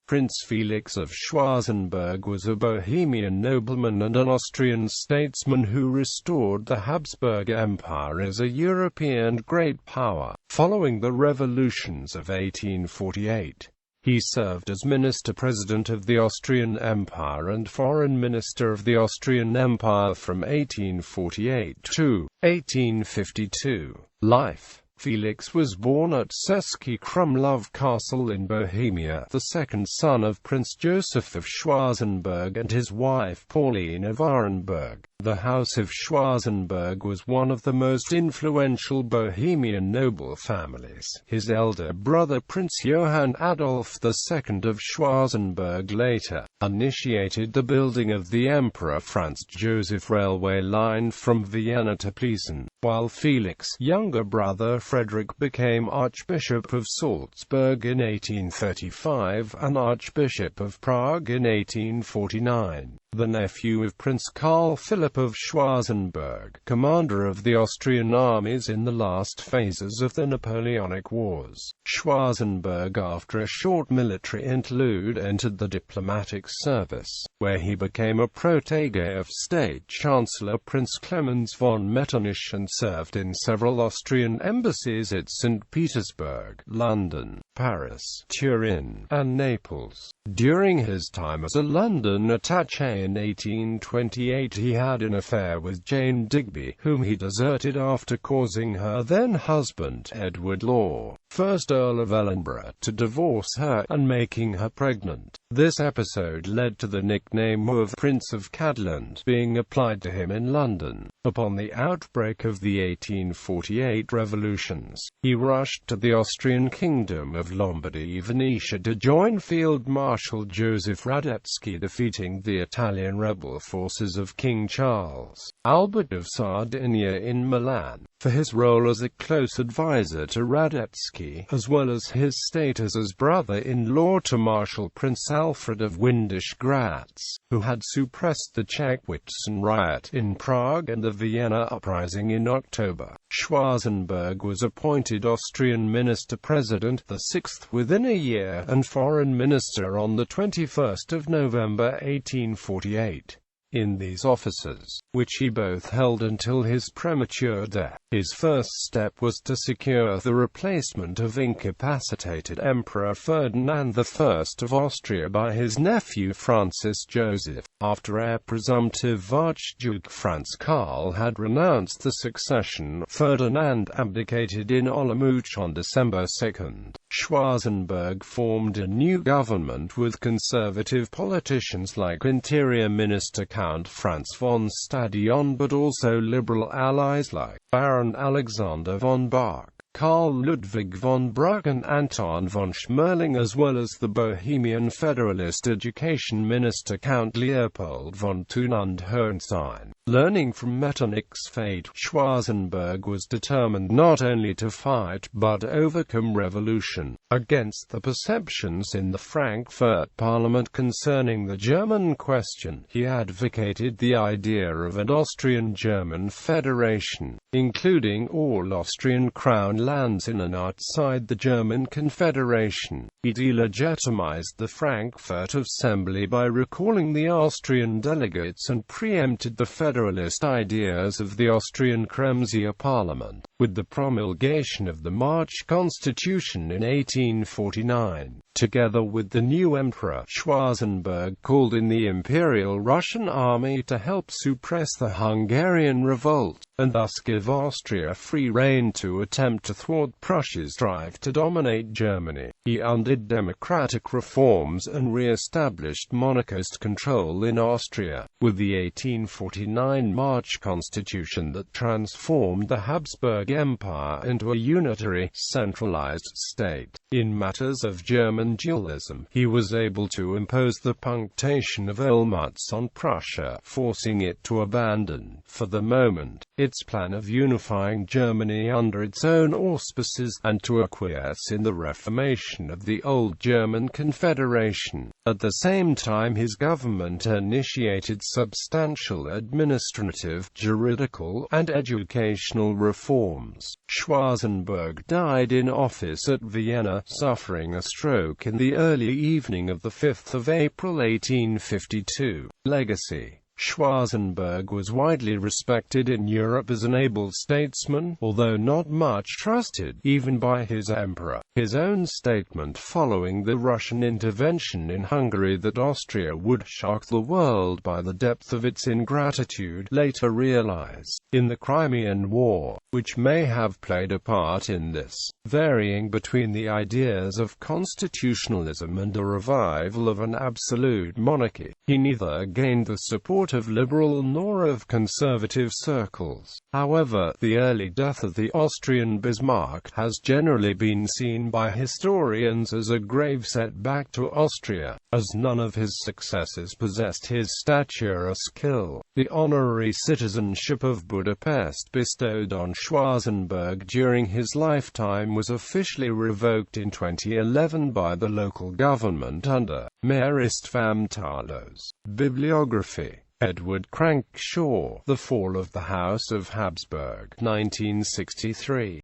Prince Felix of Schwarzenberg was a Bohemian nobleman and an Austrian statesman who restored the Habsburg Empire as a European great power. Following the revolutions of 1848, he served as Minister-President of the Austrian Empire and Foreign Minister of the Austrian Empire from 1848 to 1852. Life. Felix was born at Český Krumlov Castle in Bohemia, the second son of Prince Joseph of Schwarzenberg and his wife Pauline of Arenberg. The House of Schwarzenberg was one of the most influential Bohemian noble families. His elder brother Prince Johann Adolf II of Schwarzenberg later initiated the building of the Emperor Franz Joseph railway line from Vienna to Plzeň, while Felix's younger brother Frederick became Archbishop of Salzburg in 1835 and Archbishop of Prague in 1849. The nephew of Prince Carl Philip of Schwarzenberg, commander of the Austrian armies in the last phases of the Napoleonic Wars. Schwarzenberg, after a short military interlude, entered the diplomatic service, where he became a protégé of State Chancellor Prince Clemens von Metternich and served in several Austrian embassies at St. Petersburg, London, Paris, Turin, and Naples. During his time as a London attaché in 1828, he had an affair with Jane Digby, whom he deserted after causing her then-husband, Edward Law, 1st Earl of Ellenborough, to divorce her, and making her pregnant. This episode led to the nickname of Prince of Cadland being applied to him in London. Upon the outbreak of the 1848 revolutions, he rushed to the Austrian kingdom of Lombardy, Venetia, to join Field Marshal Joseph Radetzky, defeating the Italian rebel forces of King Charles Albert of Sardinia in Milan. For his role as a close advisor to Radetzky, as well as his status as brother-in-law to Marshal Prince Alfred of Windisch-Gratz, who had suppressed the Czechwitzen riot in Prague and the Vienna uprising in October. Schwarzenberg was appointed Austrian Minister-President the 6th within a year and Foreign Minister on the 21st of November 1848. In these offices, which he both held until his premature death, his first step was to secure the replacement of incapacitated Emperor Ferdinand I of Austria by his nephew Francis Joseph. After heir presumptive Archduke Franz Karl had renounced the succession, Ferdinand abdicated in Olomouc on December 2. Schwarzenberg formed a new government with conservative politicians like Interior Minister Count Franz von Stadion, but also liberal allies like Baron Alexander von Bach, Karl Ludwig von Bruck and Anton von Schmerling, as well as the Bohemian Federalist Education Minister Count Leopold von Thun und Hohenstein. Learning from Metternich's fate, Schwarzenberg was determined not only to fight but overcome revolution. Against the perceptions in the Frankfurt Parliament concerning the German question, he advocated the idea of an Austrian-German federation, including all Austrian crown lands in and outside the German Confederation. He delegitimized the Frankfurt Assembly by recalling the Austrian delegates and preempted the federalist ideas of the Austrian Kremsier Parliament. With the promulgation of the March Constitution in 1849, together with the new emperor, Schwarzenberg called in the Imperial Russian army to help suppress the Hungarian revolt, and thus give Austria free rein to attempt to thwart Prussia's drive to dominate Germany. He undid democratic reforms and re-established monarchist control in Austria, with the 1849 March Constitution that transformed the Habsburg Empire into a unitary, centralized state. In matters of German dualism, he was able to impose the punctation of Olmütz on Prussia, forcing it to abandon, for the moment, its plan of unifying Germany under its own auspices, and to acquiesce in the reformation of the old German Confederation. At the same time, his government initiated substantial administrative, juridical, and educational reforms. Schwarzenberg died in office at Vienna, suffering a stroke in the early evening of 5 April 1852. Legacy. Schwarzenberg was widely respected in Europe as an able statesman, although not much trusted, even by his emperor. His own statement following the Russian intervention in Hungary that Austria would shock the world by the depth of its ingratitude, later realized in the Crimean War, which may have played a part in this. Varying between the ideas of constitutionalism and a revival of an absolute monarchy, he neither gained the support of liberal nor of conservative circles. However, the early death of the Austrian Bismarck has generally been seen by historians as a grave setback to Austria, as none of his successors possessed his stature or skill. The honorary citizenship of Budapest bestowed on Schwarzenberg during his lifetime was officially revoked in 2011 by the local government under Mayor István Tarlós. Bibliography. Edward Crankshaw, The Fall of the House of Habsburg, 1963.